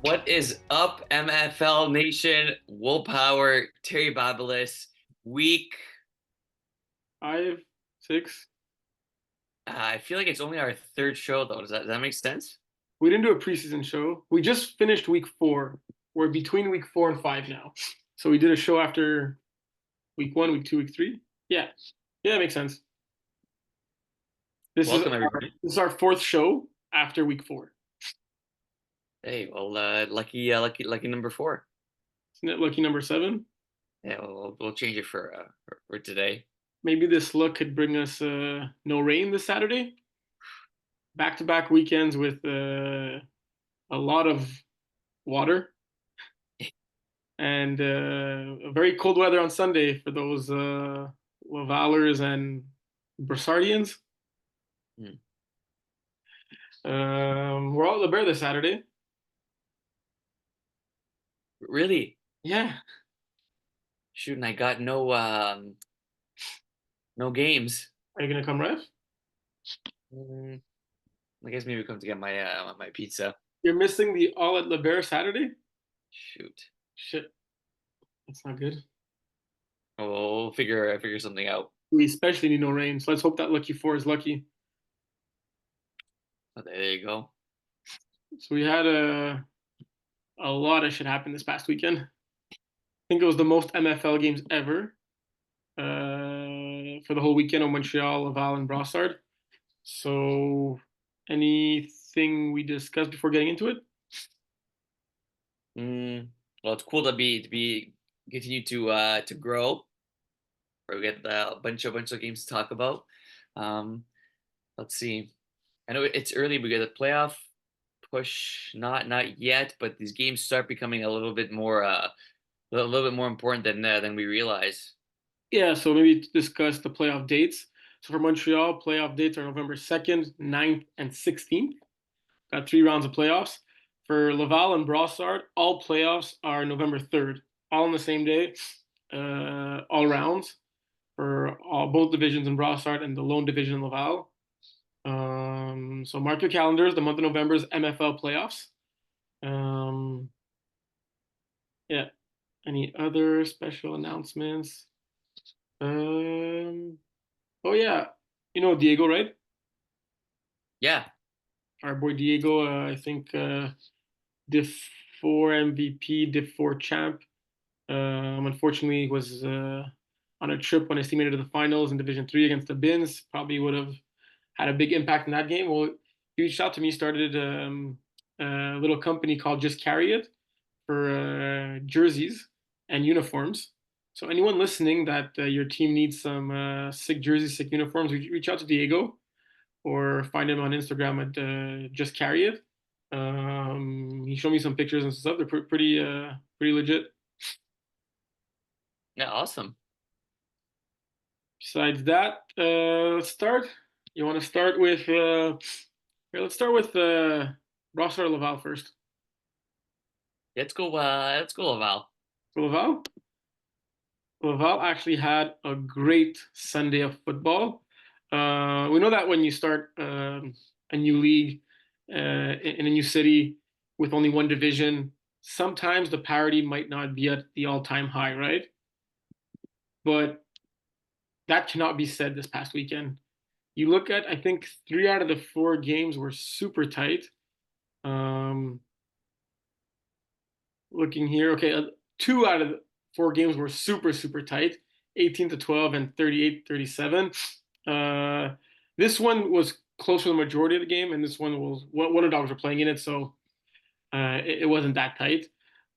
What is up, MFL Nation? Will Power, Terry Babalis, week. 5, 6. I feel like it's only our third show, though. Does that make sense? We didn't do a preseason show. We just finished week 4. We're between week 4 and 5 now. So we did a show after week 1, week 2, week 3. Yeah. Yeah, that makes sense. This is Welcome, our, everybody. this is our fourth show after week 4. Hey, well, lucky number four. Isn't it lucky number 7? Yeah, we'll change it for today. Maybe this luck could bring us no rain this Saturday. Back-to-back weekends with a lot of water and very cold weather on Sunday for those Lavalers and Brossardians. Hmm. We're all at the Bear this Saturday. Really? Yeah. Shoot, and I got no games. Are you gonna come, Rev? Mm, I guess maybe come to get my pizza. You're missing the all at the Bear Saturday? Shoot. Shit, that's not good. We'll figure something out. We especially need no rain, so let's hope that lucky 4 is lucky. Oh, there you go. So we had a lot of shit happen this past weekend. I think it was the most MFL games ever for the whole weekend on Montreal, Laval, and Brossard. So anything we discussed before getting into it? Well, it's cool to be continue to grow. We get a bunch of games to talk about. Um, let's see. I know it's early. We get a playoff push, not yet, but these games start becoming a little bit more important than we realize. Yeah, so maybe to discuss the playoff dates. So for Montreal, playoff dates are November 2nd, 9th, and 16th. Got 3 rounds of playoffs. For Laval and Brossard, all playoffs are November 3rd, all on the same day, all rounds for both divisions in Brossard and the lone division in Laval. So mark your calendars. The month of November is MFL playoffs. Um, yeah. Any other special announcements? Um, oh yeah, you know Diego, right? Yeah. Our boy Diego. I think Div 4 MVP, Div 4 champ. Unfortunately, was on a trip when his team made it to the finals in Division 3 against the Bins. Probably would have had a big impact in that game. Well, he reached out to me, started a little company called Just Carry It for jerseys and uniforms. So anyone listening that your team needs some sick jerseys, sick uniforms, reach out to Diego or find him on Instagram at Just Carry It. He showed me some pictures and stuff. They're pretty legit. Yeah. Awesome. Besides that, let's start. You want to start with? Here, let's start with Brossard or Laval first. Let's go. Let's go, Val. For Laval, Laval actually had a great Sunday of football. We know that when you start a new league in a new city with only one division, sometimes the parity might not be at the all-time high, right? But that cannot be said this past weekend. You look at, I think 3 out of the 4 games were super tight. Um, Looking here, okay, 2 out of the 4 games were super tight, 18-12 and 38-37. This one was close for the majority of the game, and this one was one of the dogs were playing in it, so it wasn't that tight.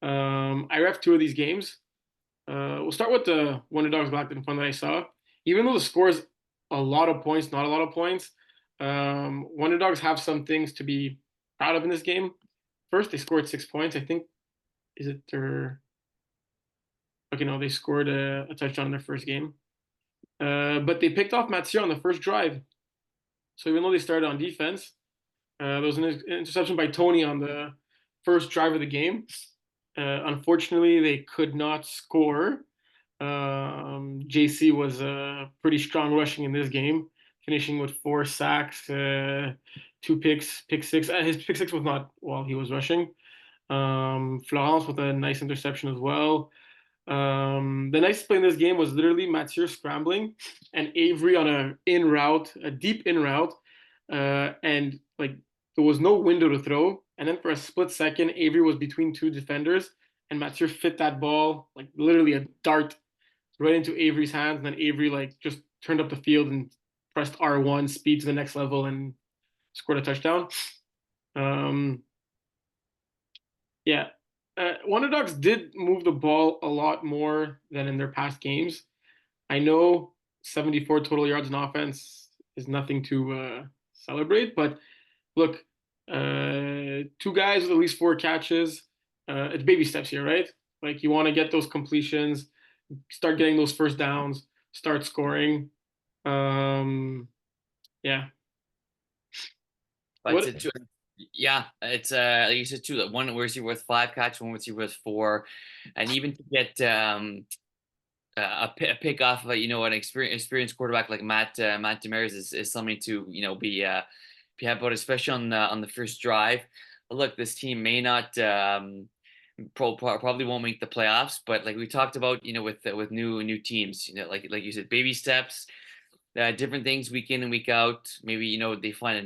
I ref 2 of these games. We'll start with the Wonder Dogs Galactic Fun that I saw. Even though the score is a lot of points, not a lot of points, Wonder Dogs have some things to be proud of in this game. First, they scored 6 points. I think, is it their. Okay, no, they scored a touchdown in their first game. But they picked off Mathieu on the first drive. So even though they started on defense, there was an interception by Tony on the first drive of the game. Unfortunately, they could not score. JC was pretty strong rushing in this game, finishing with 4 sacks, 2 picks, pick six. His pick six was not while he was rushing. Florence with a nice interception as well. The nice play in this game was literally Mathieu scrambling and Avery on a in route, a deep in route, and like there was no window to throw. And then for a split second, Avery was between two defenders, and Mathieu fit that ball like literally a dart right into Avery's hands. And then Avery like just turned up the field and pressed R1, speed to the next level, and scored a touchdown. Um, yeah. Wonder Dogs did move the ball a lot more than in their past games. I know 74 total yards in offense is nothing to celebrate, but look, two guys with at least four catches. It's baby steps here, right? Like you want to get those completions, start getting those first downs, start scoring. Um, yeah. But What? it's yeah, it's like you said too. That one was you worth five catch, one was you worth four, and even to get a pick off of an experienced quarterback like Matt Demers is something to be happy about, especially on the first drive. Look, this team may not probably won't make the playoffs, but like we talked about, with new teams, like you said, baby steps, different things week in and week out. Maybe they find a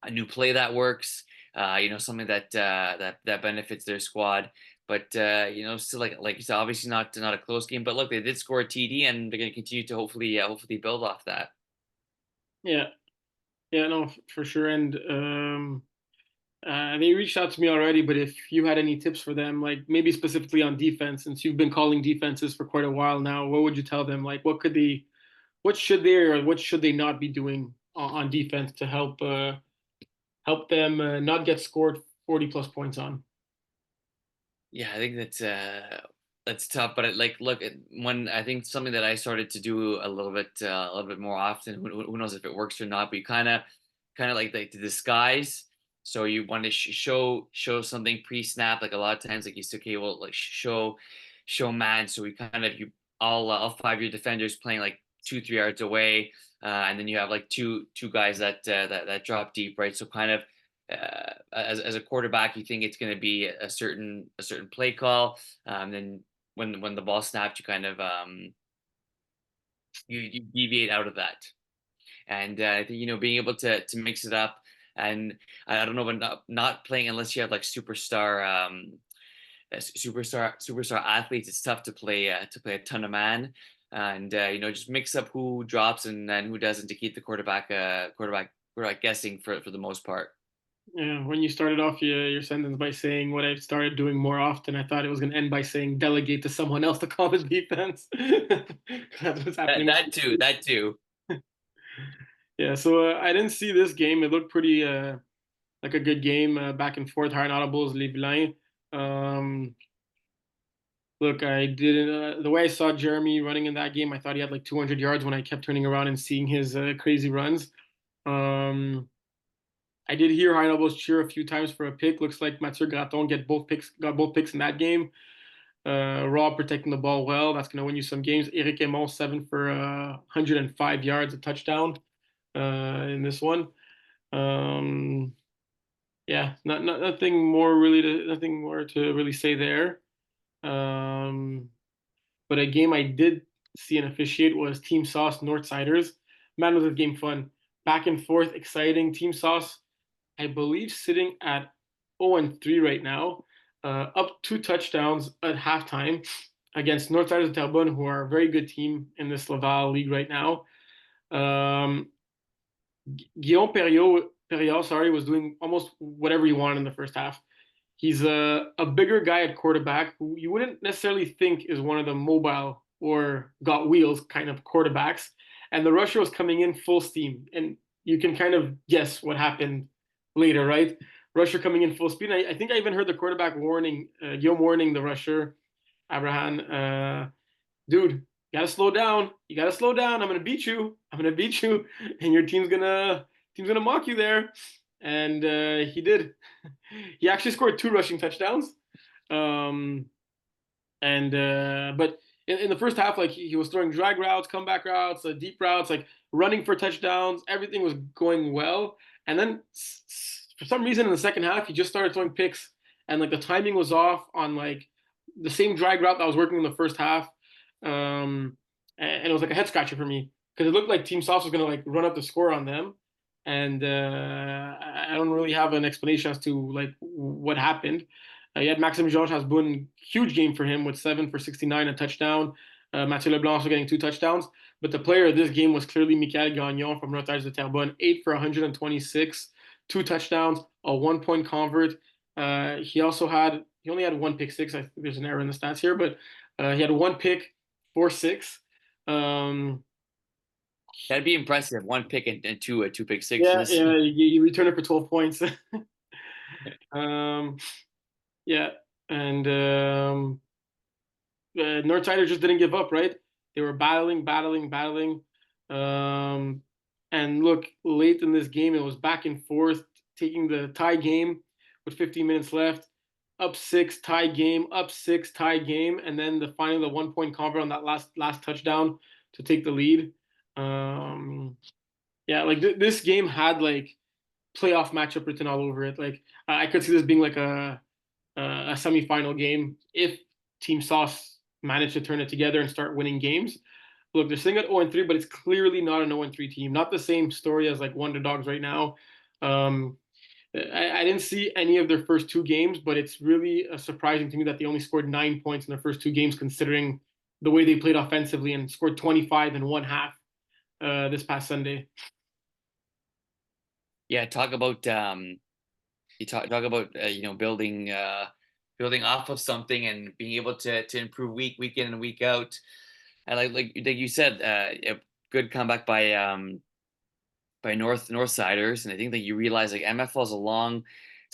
new play that works. Something that benefits their squad. But still like you said, obviously not a close game. But look, they did score a TD, and they're going to continue to hopefully build off that. Yeah, yeah, no, for sure. And they reached out to me already, but if you had any tips for them, like maybe specifically on defense, since you've been calling defenses for quite a while now, what would you tell them? Like, what should they or what should they not be doing on defense to help them not get scored 40 plus points on? Yeah, I think that's tough. But look, when I think something that I started to do a little bit more often. Who knows if it works or not? But you kind of like the disguise. So you want to show something pre-snap. Like a lot of times, like you say, okay, well, like show man. So we kind of you all five of your defenders playing like 2-3 yards away, and then you have like two guys that drop deep, right? So kind of as a quarterback, you think it's going to be a certain play call. Then when the ball snapped, you kind of you deviate out of that. And I think being able to mix it up. And I don't know, but not playing unless you have like superstar athletes. It's tough to play a ton of man, and just mix up who drops and who doesn't to keep the quarterback guessing for the most part. Yeah, when you started off your sentence by saying what I've started doing more often, I thought it was going to end by saying delegate to someone else to call the defense. That's what's That happening. that too, that too. Yeah, so I didn't see this game. It looked pretty like a good game, back and forth, high and audibles, les vilains. Um, Look, I didn't. The way I saw Jeremy running in that game, I thought he had like 200 yards when I kept turning around and seeing his crazy runs. Um, I did hear high doubles cheer a few times for a pick. Looks like Mathieu Graton got both picks in that game. Rob protecting the ball well. That's going to win you some games. Eric Emon, 7 for 105 yards, a touchdown in this one. Um, yeah, nothing more to really say there. Um, but a game I did see and officiate was Team Sauce Northsiders. Man, was this game fun. Back and forth, exciting. Team Sauce, I believe, sitting at 0-3 right now, up two touchdowns at halftime against Northsiders of Terrebonne, who are a very good team in this Laval league right now. Um, Guillaume Perriot, sorry, was doing almost whatever he wanted in the first half. He's a bigger guy at quarterback who you wouldn't necessarily think is one of the mobile or got wheels kind of quarterbacks. And the rusher was coming in full steam. And you can kind of guess what happened later, right? Rusher coming in full speed. I think I even heard the quarterback Guillaume warning the rusher, Abraham, dude, you gotta slow down. You gotta slow down. I'm gonna beat you. I'm gonna beat you, and your team's gonna mock you there. And he did. He actually scored two rushing touchdowns. Um, and but in the first half, like he was throwing drag routes, comeback routes, deep routes, like running for touchdowns. Everything was going well. And then for some reason in the second half he just started throwing picks, and like the timing was off on like the same drag route that was working in the first half, and it was like a head scratcher for me because it looked like Team Sauce was gonna like run up the score on them, and I don't really have an explanation as to like what happened. You had Maxime Georges Hasbun, huge game for him with 7 for 69, a touchdown. Mathieu Leblanc also getting 2 touchdowns. But the player of this game was clearly Michael Gagnon from North de Terrebonne, 8 for 126, 2 touchdowns, a 1 point convert. He only had one pick six. I think there's an error in the stats here, but he had one pick, 4-6. Um, That'd be impressive. One pick and two pick yeah, sixes. yeah, you return it for 12 points. um, yeah, and Northsiders just didn't give up, right? They were battling, battling, battling. Um, and look, late in this game, it was back and forth, taking the tie game with 15 minutes left, up six, tie game, up six, tie game, and then finally the 1 point convert on that last touchdown to take the lead. Um, yeah, like this game had like playoff matchup written all over it. Like I could see this being like a semifinal game if Team Sauce managed to turn it together and start winning games. Look, they're sitting at 0-3, but it's clearly not an 0-3 team. Not the same story as like Wonder Dogs right now. Um, I didn't see any of their first two games, but it's really surprising to me that they only scored 9 points in their first two games, considering the way they played offensively and scored 25 in one half this past Sunday. Yeah, talk about you talk about building off of something and being able to improve week in and week out. And like you said, a good comeback by Northsiders, and I think that you realize like MFL is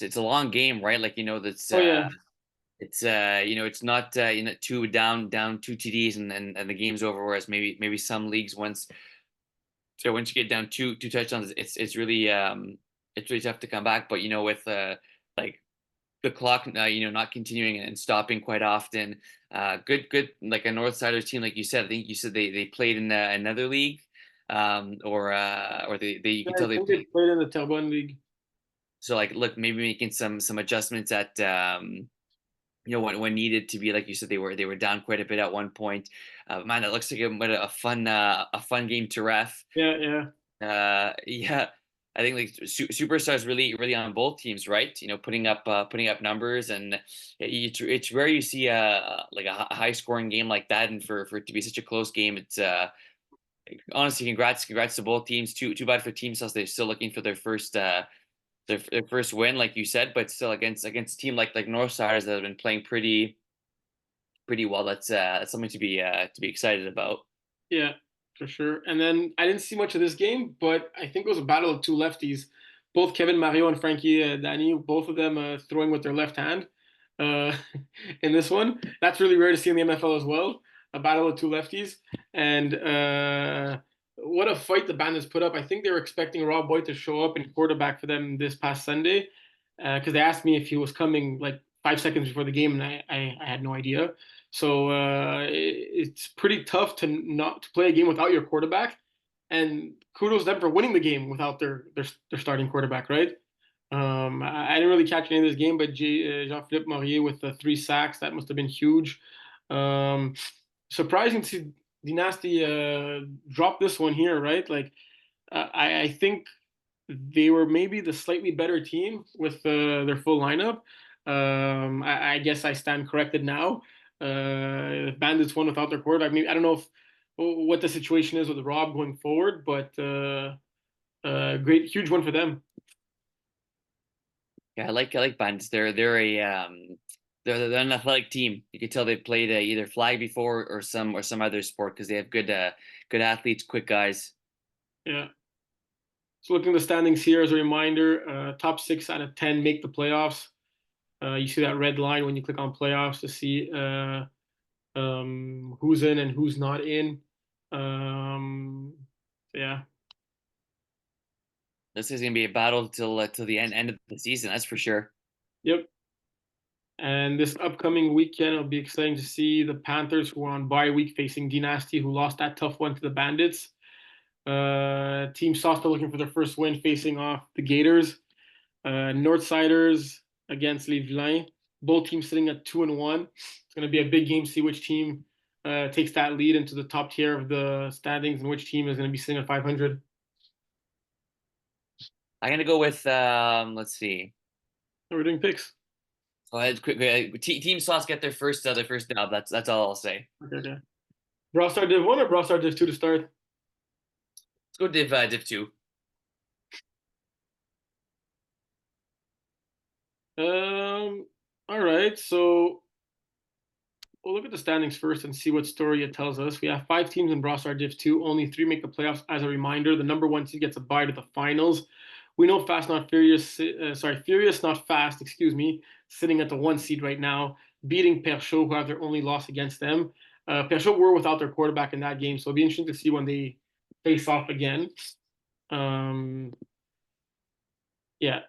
it's a long game, right? Like that's Oh yeah, it's not two down two TDs and the game's over. Whereas maybe some leagues once you get down two touchdowns, it's really tough to come back. But with like the clock, not continuing and stopping quite often. Good, like a Northsiders team, like you said. I think you said they played in another league, or they you yeah. can I tell they think they played. played in the Terrebonne League. So like, look, maybe making some adjustments at when needed to be, like you said, they were down quite a bit at one point. Man, that looks like a fun game to ref. Yeah, yeah. Yeah, I think like superstars really on both teams, right? Putting up numbers, and it's rare you see a high scoring game like that, and for it to be such a close game, it's honestly congrats to both teams. Too bad for Team Sus, they're still looking for their first win, like you said, but still against a team like Northsiders that have been playing pretty well. That's something to be excited about. Yeah, for sure. And then I didn't see much of this game, but I think it was a battle of two lefties. Both Kevin Mario and Frankie Danny, both of them throwing with their left hand uh, in this one. That's really rare to see in the MFL as well. A battle of two lefties. And what a fight the Bandits put up. I think they were expecting Rob Boyd to show up and quarterback for them this past Sunday because they asked me if he was coming like 5 seconds before the game, and I had no idea. So it's pretty tough to not to play a game without your quarterback. And kudos to them for winning the game without their starting quarterback, right? I didn't really catch any of this game, but Jean-Philippe Maurier with the 3 sacks, that must have been huge. Um, Surprising to see Dynasty drop this one here, right? Like I think they were maybe the slightly better team with their full lineup. I guess I stand corrected now. Bandits won without their quarterback. Maybe I don't know what the situation is with Rob going forward, but great, huge one for them. Yeah, I like Bandits. They're an athletic team. You can tell they played either flag before or some other sport because they have good athletes, quick guys. Yeah. So looking at the standings here as a reminder, top 6 out of 10 make the playoffs. You see that red line when you click on playoffs to see who's in and who's not in. Yeah, This is gonna be a battle till the end of the season. That's for sure. yep. And this upcoming weekend, it'll be exciting to see the Panthers, who are on bye week, facing Dynasty, who lost that tough one to the Bandits. Team Sauce looking for their first win, facing off the Gators. Northsiders against Les Vilains. Both teams sitting at 2-1. It's going to be a big game to see which team takes that lead into the top tier of the standings and which team is going to be sitting at 500. I'm gonna go with let's see. So we're doing picks. Go ahead, quick. Team Sauce get their first dub. That's all I'll say. Okay, okay. Brossard Div 1 or Brossard Div 2 to start? Let's go Div 2. All right. So we'll look at the standings first and see what story it tells us. We have 5 teams in Brossard Div 2. Only 3 make the playoffs. As a reminder, the number 1 seed gets a bye to the finals. We know Fast Not Furious, Furious Not Fast, excuse me, sitting at the 1 seed right now, beating Perchaud, who have their only loss against them. Perchaud were without their quarterback in that game, so it'll be interesting to see when they face off again. Um, yeah.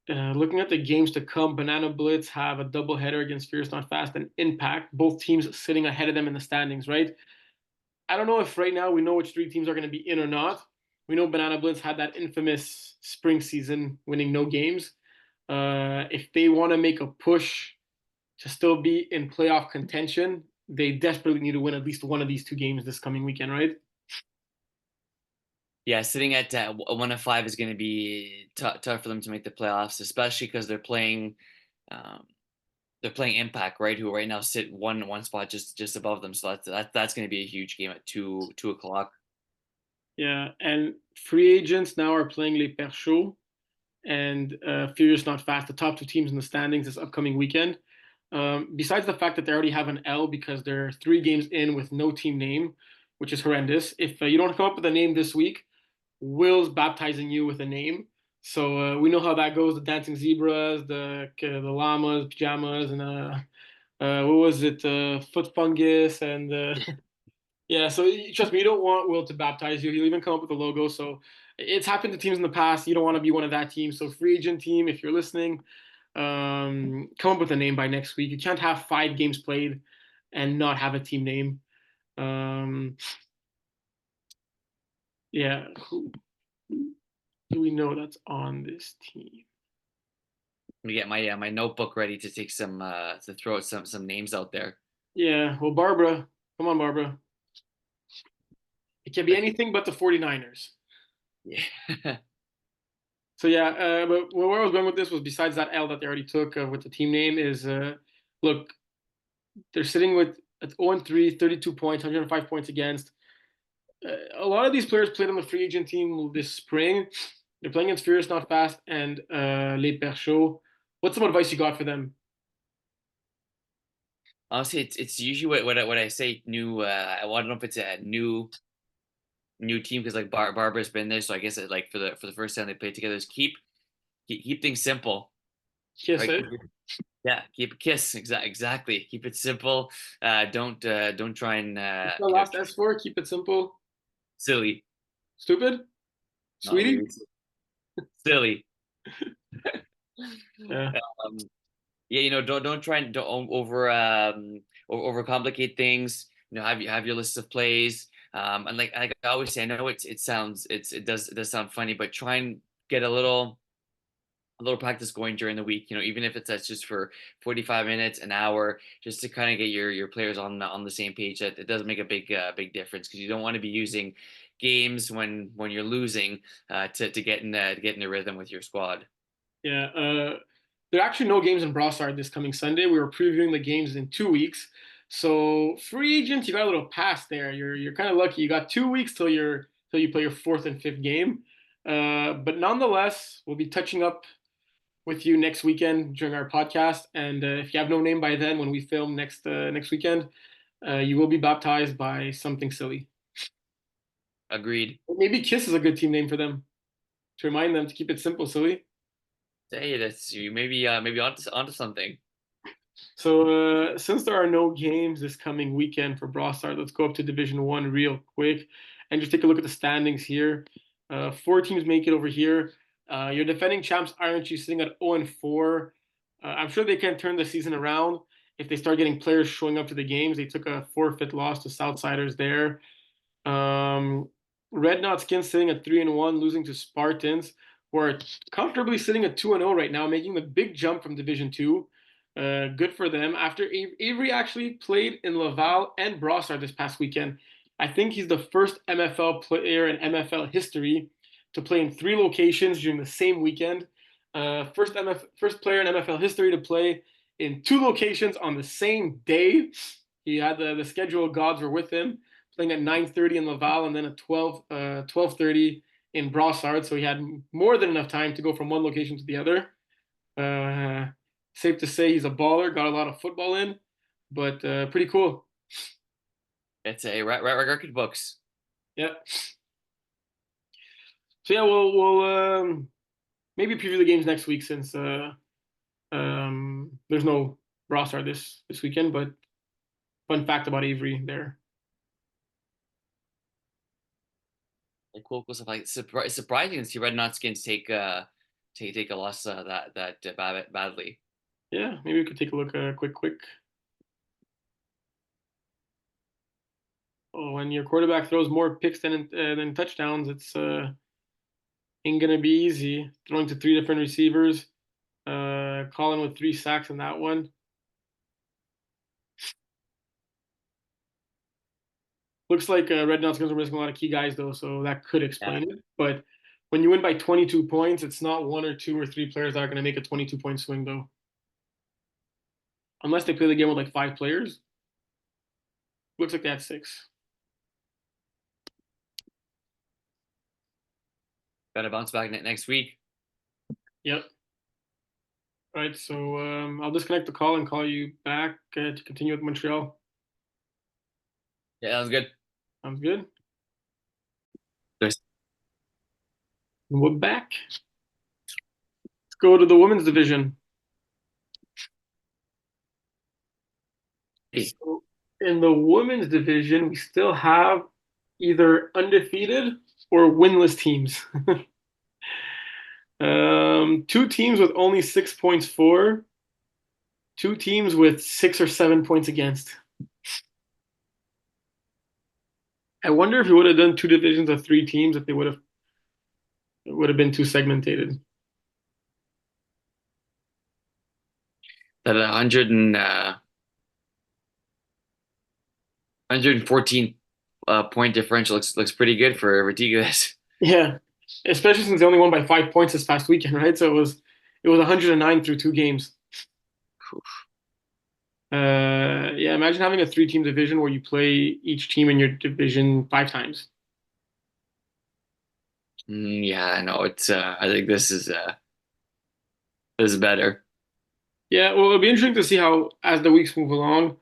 Looking at the games to come, Banana Blitz have a doubleheader against Fierce Not Fast and Impact, both teams sitting ahead of them in the standings, right? I don't know if right now we know which 3 teams are going to be in or not. We know Banana Blitz had that infamous spring season, winning no games. If they want to make a push to still be in playoff contention, they desperately need to win at least one of these 2 games this coming weekend, right? Yeah, sitting at 1-5 is going to be tough for them to make the playoffs, especially because um, they're playing Impact, right? Who right now sit one spot just above them. So that's going to be a huge game at 2 o'clock. Yeah, and free agents now are playing Les Perchauds and Furious Not Fast, the top 2 teams in the standings this upcoming weekend. Besides the fact that they already have an L because they're 3 games in with no team name, which is horrendous. If you don't come up with a name this week, Will's baptizing you with a name. So we know how that goes. The dancing zebras, the llamas, pajamas, and what was it? Foot fungus, and yeah. So trust me, you don't want Will to baptize you. He'll even come up with a logo. So it's happened to teams in the past. You don't want to be one of that team. So free agent team, if you're listening, come up with a name by next week. You can't have 5 games played and not have a team name. Um, yeah. Who do we know that's on this team? Let me get my notebook ready to take to throw out some names out there. Yeah, well, Barbara. Come on, Barbara. It can be Like, anything but the 49ers. yeah. So, yeah, but where I was going with this was besides that L that they already took with the team name is, look, they're sitting with at 0-3, 32 points, 105 points against. A lot of these players played on the free agent team this spring. They're playing against Furious Not Fast and Les Perchauds. What's some advice you got for them? Honestly, it's usually what I say new. I don't know if it's a new team because like Barbara's been there, so I guess like for the first time they played together is keep things simple, Kiss right? it. Yeah, keep it kiss exactly. Keep it simple. Don't try and What's the last S for? Keep it simple. silly. Stupid? Not Sweetie? really silly. Yeah. Um, yeah, don't try and don't overcomplicate things. Have your list of plays. And like I always say, I know it does sound funny, but try and get a little practice going during the week. Even if that's just for 45 minutes, an hour, just to kind of get your players on the same page. That it does make a big difference because you don't want to be using games when you're losing to get in the rhythm with your squad. Yeah, there are actually no games in Brossard this coming Sunday. We were previewing the games in 2 weeks. So free agents, you got a little pass there. You're kind of lucky. You got 2 weeks till you play your 4th and 5th game. But nonetheless, we'll be touching up with you next weekend during our podcast. And if you have no name by then, when we film next weekend, you will be baptized by something silly. Agreed. Maybe Kiss is a good team name for them to remind them to keep it simple, silly. Hey, that's you maybe onto something. So since there are no games this coming weekend for Brossard, let's go up to Division One real quick and just take a look at the standings here. 4 teams make it over here. Your defending champs Iron Chiefs sitting at 0-4. I'm sure they can turn the season around if they start getting players showing up to the games. They took a forfeit loss to Southsiders there. Red Knot Skins sitting at 3-1, losing to Spartans, who are comfortably sitting at 2-0 right now, making the big jump from Division Two. Good for them. After Avery actually played in Laval and Brossard this past weekend, I think he's the first MFL player in MFL history to play in 3 locations during the same weekend. First player in MFL history to play in 2 locations on the same day. He had the schedule gods were with him, playing at 9:30 in Laval and then at 12:30 in Brossard. So he had more than enough time to go from one location to the other. Uh, Safe to say he's a baller, got a lot of football in, but pretty cool. It's a record books. Yeah. So yeah, we'll maybe preview the games next week since there's no Brossard this weekend. But fun fact about Avery there. Like cool stuff. Like surprising to see Red Knotskins take a loss that badly. Yeah, maybe we could take a look quick. Oh, when your quarterback throws more picks than touchdowns, it's ain't gonna be easy. Throwing to 3 different receivers, Colin with 3 sacks in that one. Looks like Red Knotskins are missing a lot of key guys though, so that could Yeah. explain it. But when you win by 22 points, it's not 1 or 2 or 3 players that are gonna make a 22-point swing though, unless they play the game with like 5 players. Looks like they had 6. Gotta bounce back next week. Yep. All right, so I'll disconnect the call and call you back to continue with Montreal. Yeah, that was good. Sounds good. There's And we're back. Let's go to the women's division. So in the women's division, we still have either undefeated or winless teams. 2 teams with only 6 points for, 2 teams with 6 or 7 points against. I wonder if we would have done 2 divisions of 3 teams if they would have been too segmented. that 114 point differential looks pretty good for Vertigas. Yeah, especially since they only won by 5 points this past weekend, right? So it was 109 through 2 games. Yeah, imagine having a 3-team division where you play each team in your division 5 times. Yeah, I know. It's I think this is better. Yeah, well, it'll be interesting to see how, as the weeks move along,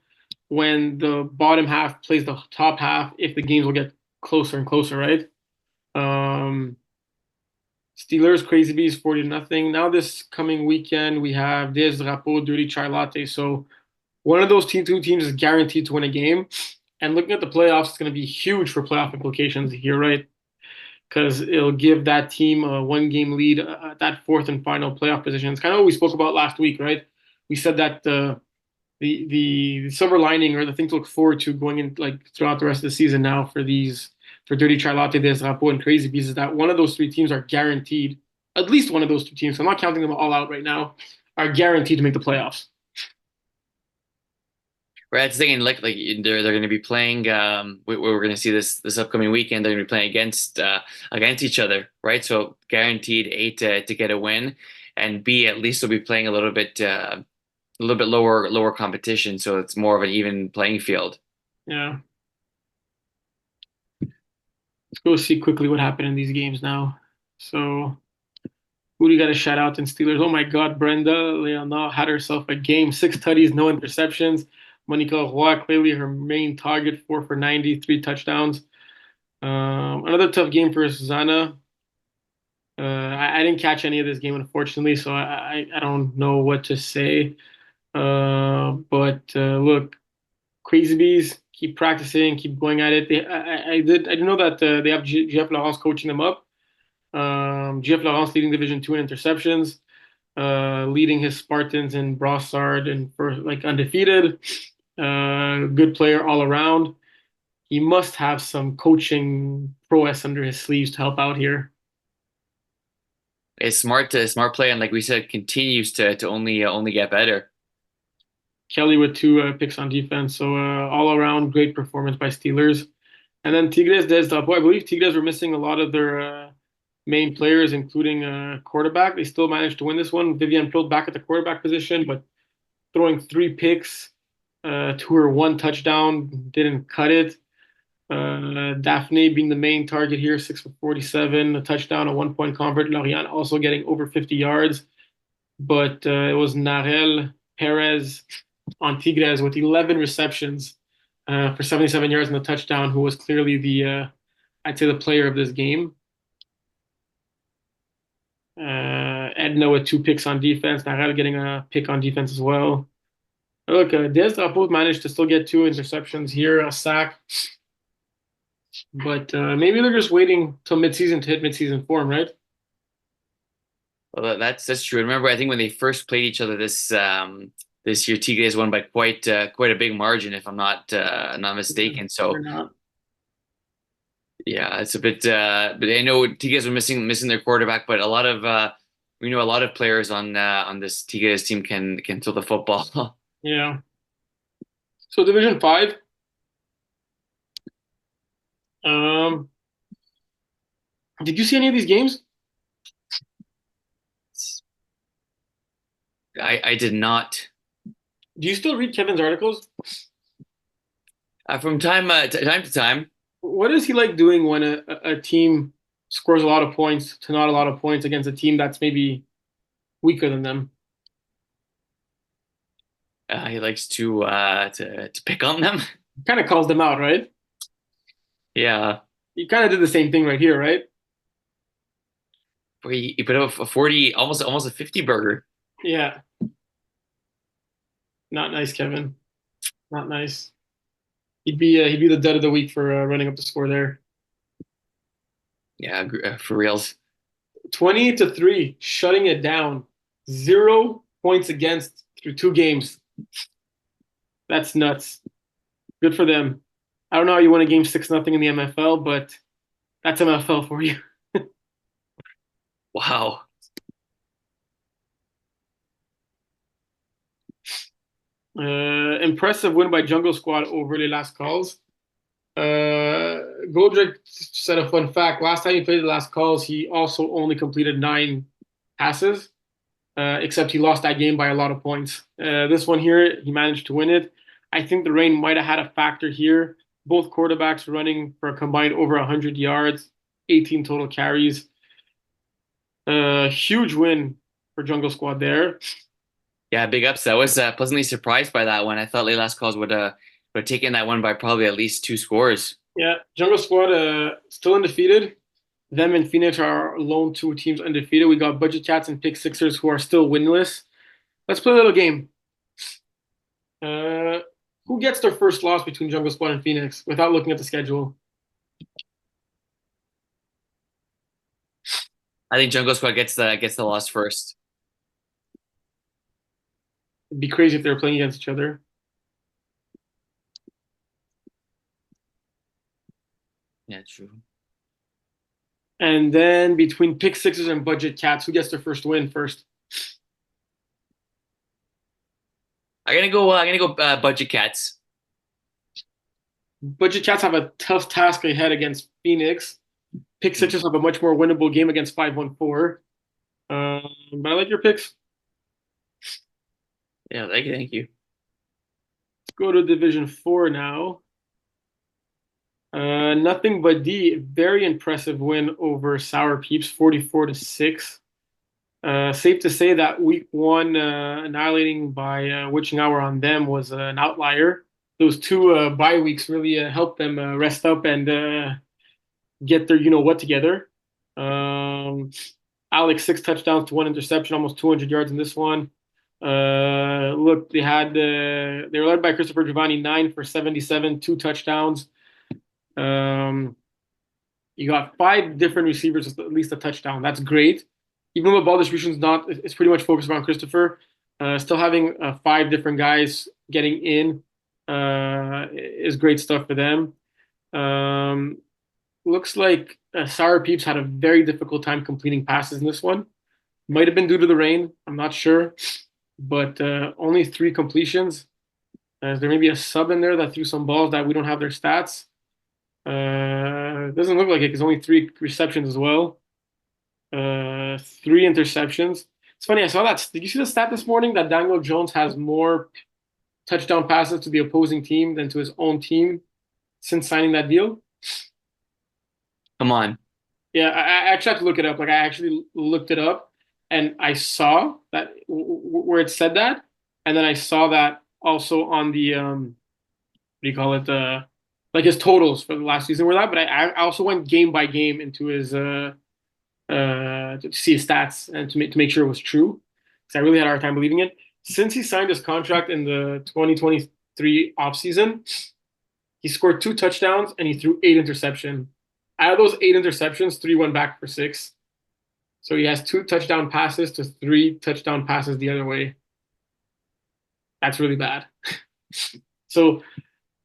when the bottom half plays the top half, if the games will get closer and closer, right? Um, Steelers, Crazy Bees, 40-0. Now this coming weekend, we have Des Drapeau, Dirty Chai Latte. So one of those 2 teams is guaranteed to win a game. And looking at the playoffs, it's going to be huge for playoff implications here, right? Because it'll give that team a 1-game lead at that fourth and final playoff position. It's kind of what we spoke about last week, right? We said that the silver lining or the thing to look forward to going in like throughout the rest of the season now for Dirty Charlotte, Des Drapeaux, and Crazy Bees is that one of those 3 teams are guaranteed, at least one of those 2 teams. So I'm not counting them all out right now, are guaranteed to make the playoffs. Right, it's thinking like they're going to be playing. We're going to see this upcoming weekend. They're going to be playing against each other, right? So guaranteed to get a win, and B at least they'll be playing a little bit lower competition. So it's more of an even playing field. Yeah. Let's go see quickly what happened in these games now. So who do you got to shout out in Steelers? Oh my God, Brenda Leonard had herself a game. 6 tutties, no interceptions. Monica Roy, clearly her main target, 4 for 90, 3 touchdowns. Another tough game for Susanna. I didn't catch any of this game, unfortunately, so I don't know what to say. But look, Crazy Bees, keep practicing, keep going at it. I did know that they have Jeff Laurence coaching them up. Jeff Laurence leading Division Two in interceptions, leading his Spartans in Brossard and for like undefeated. Good player all around. He must have some coaching prowess under his sleeves to help out here. It's smart play, and like we said, continues to only get better. Kelly with two picks on defense. So all around great performance by Steelers. And then Tigres Des Drapeau. I believe Tigres were missing a lot of their main players, including quarterback. They still managed to win this one. Vivian Plot back at the quarterback position, but throwing three picks to her one touchdown didn't cut it. Daphne being the main target here, 6 for 47, a touchdown, a 1 point convert. Lorient also getting over 50 yards, but it was Narel Perez on Tigres with 11 receptions for 77 yards and a touchdown, who was clearly I'd say, the player of this game. Edna with two picks on defense. Narel getting a pick on defense as well. Look, Des Drapeau managed to still get two interceptions here, a sack. But maybe they're just waiting till midseason to hit midseason form, right? Well, that's true. Remember, I think when they first played each other this year, Tigres won by quite a big margin, if I'm not mistaken. Or So not. yeah, it's a bit. But I know Tigres were missing their quarterback, but a lot of we know a lot of players on this Tigres team can throw the football. Yeah. So Division 5. Um, did you see any of these games? I did not. Do you still read Kevin's articles? From time to time, What is he like doing when a team scores a lot of points to not a lot of points against a team that's maybe weaker than them? he likes to pick on them. Kind of calls them out, right? Yeah, He kind of did the same thing right here, right? he put up a 40, almost a 50 burger. Yeah. Not nice, Kevin. Not nice. He'd be the dud of the week for running up the score there. Yeah, for reals. 20-3, shutting it down. 0 points against through two games. That's nuts. Good for them. I don't know how you won a game 6-0 in the MFL, but that's MFL for you. Wow. Impressive win by Jungle Squad over the last calls. Goldrick said a fun fact. Last time he played the last calls, he also only completed 9 passes, except he lost that game by a lot of points. This one here, he managed to win it. I think the rain might have had a factor here. Both quarterbacks running for a combined over 100 yards, 18 total carries. Huge win for Jungle Squad there. Yeah, big ups. I was pleasantly surprised by that one. I thought late last calls would have taken that one by probably at least two scores. Yeah, Jungle Squad still undefeated. Them and Phoenix are lone two teams undefeated. We got Budget Cats and Pick Sixers who are still winless. Let's play a little game. Uh, who gets their first loss between Jungle Squad and Phoenix without looking at the schedule? I think Jungle Squad gets the loss first. It'd be crazy if they were playing against each other. Yeah, true. And then between Pick Sixers and Budget Cats, who gets their first win first? I'm gonna go Budget Cats. Budget Cats have a tough task ahead against Phoenix. Pick Sixers have a much more winnable game against 514. But I like your picks. Yeah, thank you. Let's go to Division 4 now. Nothing but D. Very impressive win over Sour Peeps, 44-6. Safe to say that week one annihilating by witching hour on them was an outlier. Those two bye weeks really helped them rest up and get their what together. Alex 6 touchdowns to 1 interception, almost 200 yards in this one. Look, they were led by Christopher Giovanni, 9 for 77, 2 touchdowns. You got 5 different receivers with at least a touchdown. That's great. Even though ball distribution is not, it's pretty much focused around Christopher. Still having 5 different guys getting in is great stuff for them. Looks like Sour Peeps had a very difficult time completing passes in this one. Might have been due to the rain. I'm not sure, but only 3 completions. There may be a sub in there that threw some balls that we don't have their stats. It doesn't look like it because only 3 receptions as well. 3 interceptions. It's funny. I saw that. Did you see the stat this morning that Daniel Jones has more touchdown passes to the opposing team than to his own team since signing that deal? Come on. Yeah, I actually have to look it up. Like I actually looked it up, and I saw that where it said that, and then I saw that also on the what do you call it? Like his totals for the last season were that. But I also went game by game into his to see his stats and to make sure it was true because I really had a hard time believing it. Since he signed his contract in the 2023 offseason, he scored 2 touchdowns and he threw 8 interceptions. Out of those 8 interceptions, 3 went back for 6. So he has 2 touchdown passes to 3 touchdown passes the other way. That's really bad. So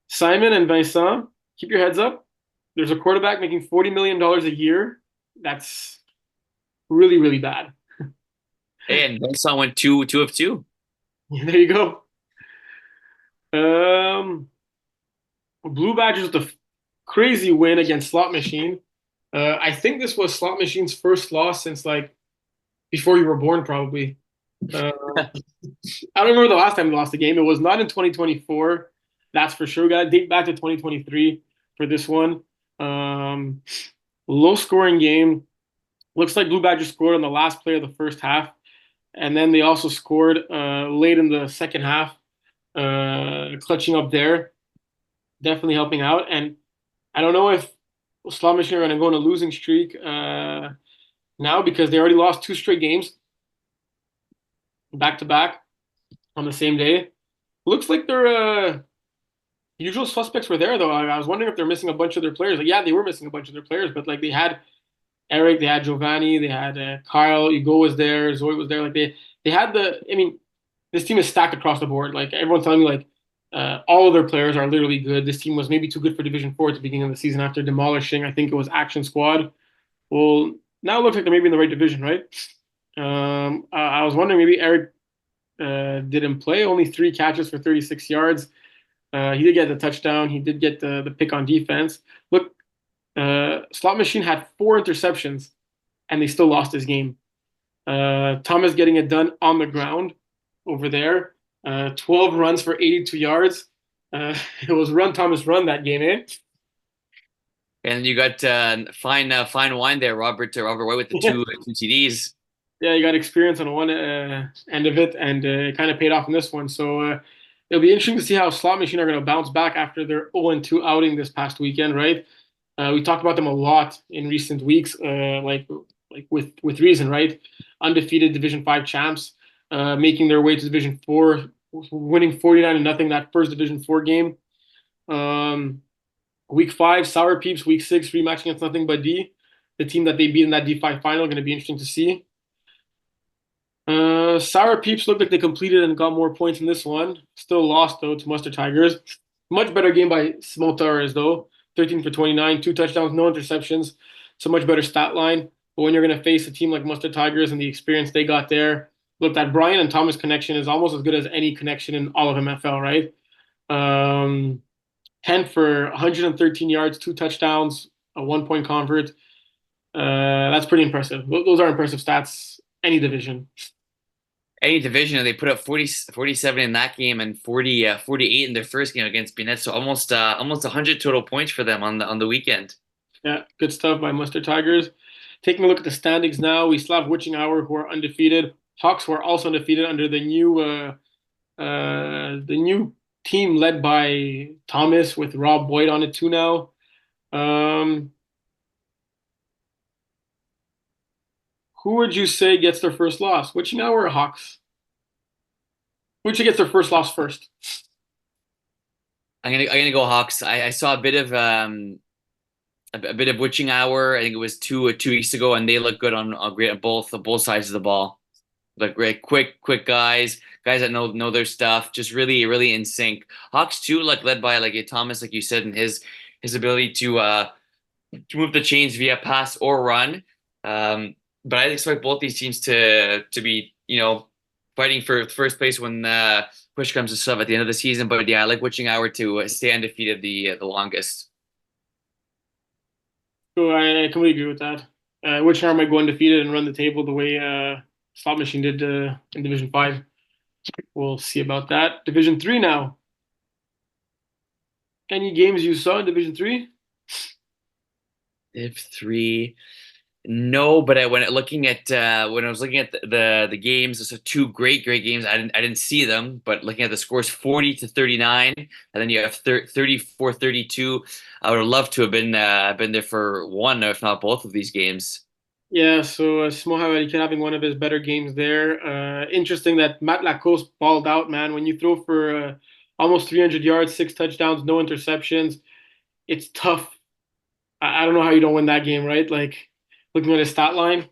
Simon and Vincent, keep your heads up. There's a quarterback making $40 million a year. That's really, really bad. Hey, and Vincent went two of two. Yeah, there you go. Blue Badgers with a crazy win against Slot Machine. I think this was Slot Machine's first loss since like before you were born, probably. Uh, I don't remember the last time we lost a game. It was not in 2024. That's for sure. We got to date back to 2023 for this one. Um, Low scoring game. Looks like Blue Badgers scored on the last play of the first half, and then they also scored late in the second half, clutching up there, definitely helping out. And I don't know if Slot Machine are going to go on a losing streak now because they already lost 2 straight games back to back on the same day. Looks like their usual suspects were there though. I was wondering if they're missing a bunch of their players. Like, yeah, they were missing a bunch of their players, but like they had Eric, they had Giovanni, they had Kyle, Hugo was there, Zoe was there. Like they had the. I mean, this team is stacked across the board. Like everyone's telling me, like all of their players are literally good. This team was maybe too good for Division Four at the beginning of the season after demolishing. I think it was Action Squad. Well, now it looks like they're maybe in the right division, right? I was wondering maybe Eric didn't play. Only 3 catches for 36 yards. He did get the touchdown. He did get the pick on defense. Look, Slot Machine had 4 interceptions, and they still lost this game. Thomas getting it done on the ground over there. 12 runs for 82 yards. It was run, Thomas, run that game, eh? And you got fine wine there, Robert White with the two TDs. Yeah, you got experience on one end of it, and it kind of paid off in this one. So it'll be interesting to see how Slot Machine are going to bounce back after their 0-2 outing this past weekend, right? We talked about them a lot in recent weeks, like with reason, right? Undefeated Division 5 champs, making their way to Division 4, winning 49-0 that first Division 4 game. Week 5, Sour Peeps. Week 6, rematch against Nothing But D, the team that they beat in that D5 final. Going to be interesting to see. Sour Peeps looked like they completed and got more points in this one. Still lost though to Mustard Tigers. Much better game by Small Towers though. 13 for 29, 2 touchdowns, no interceptions. It's a much better stat line. But when you're going to face a team like Mustard Tigers and the experience they got there, look, that Brian and Thomas connection is almost as good as any connection in all of MFL, right? 10 for 113 yards, 2 touchdowns, a 1-point convert. That's pretty impressive. Those are impressive stats, any division. Any division, and they put up 47 in that game and 48 in their first game against Binet. So almost 100 total points for them on the weekend. Yeah, good stuff by Mustard Tigers. Taking a look at the standings now, we still have Witching Hour, who are undefeated. Hawks, who are also undefeated under the new team led by Thomas with Rob Boyd on it too now. Who would you say gets their first loss? Witching Hour or Hawks? Who would you get their first loss first? I'm gonna go Hawks. I saw a bit of Witching Hour. I think it was 2 weeks ago, and they look good on great on both sides of the ball. Look great, quick guys that know their stuff. Just really in sync. Hawks too, like led by like Thomas, like you said, and his ability to move the chains via pass or run. but I expect both these teams to be fighting for first place when push comes to shove at the end of the season. But yeah, I like witching hour to stay undefeated the longest. So I completely agree with that. Which arm might go undefeated and run the table the way Slot Machine did in Division 5. We'll see about that. Division 3 now. Any games you saw in Division 3? Div three. No, but when I was looking at the games, so two great games. I didn't see them, but looking at the scores, 40-39, and then you have 34-32. I would have loved to have been there for one, if not both of these games. Yeah, so Smoha having one of his better games there. Interesting that Matt Lacoste balled out, man. When you throw for almost 300 yards, 6 touchdowns, no interceptions, it's tough. I don't know how you don't win that game, right? Like looking at his stat line,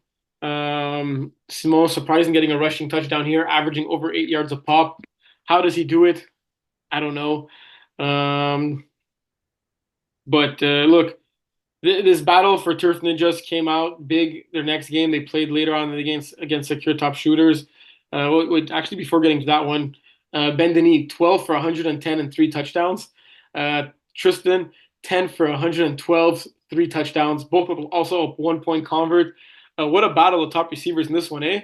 Simone surprising getting a rushing touchdown here, averaging over 8 yards a pop. How does he do it? I don't know. Um, but look, this battle for Turf Ninjas came out big. Their next game they played later on in the games against Secure Top Shooters. Actually, before getting to that one, Ben Denis 12 for 110 and 3 touchdowns. Tristan 10 for 112, 3 touchdowns. Both also a 1 point convert. What a battle of top receivers in this one, eh?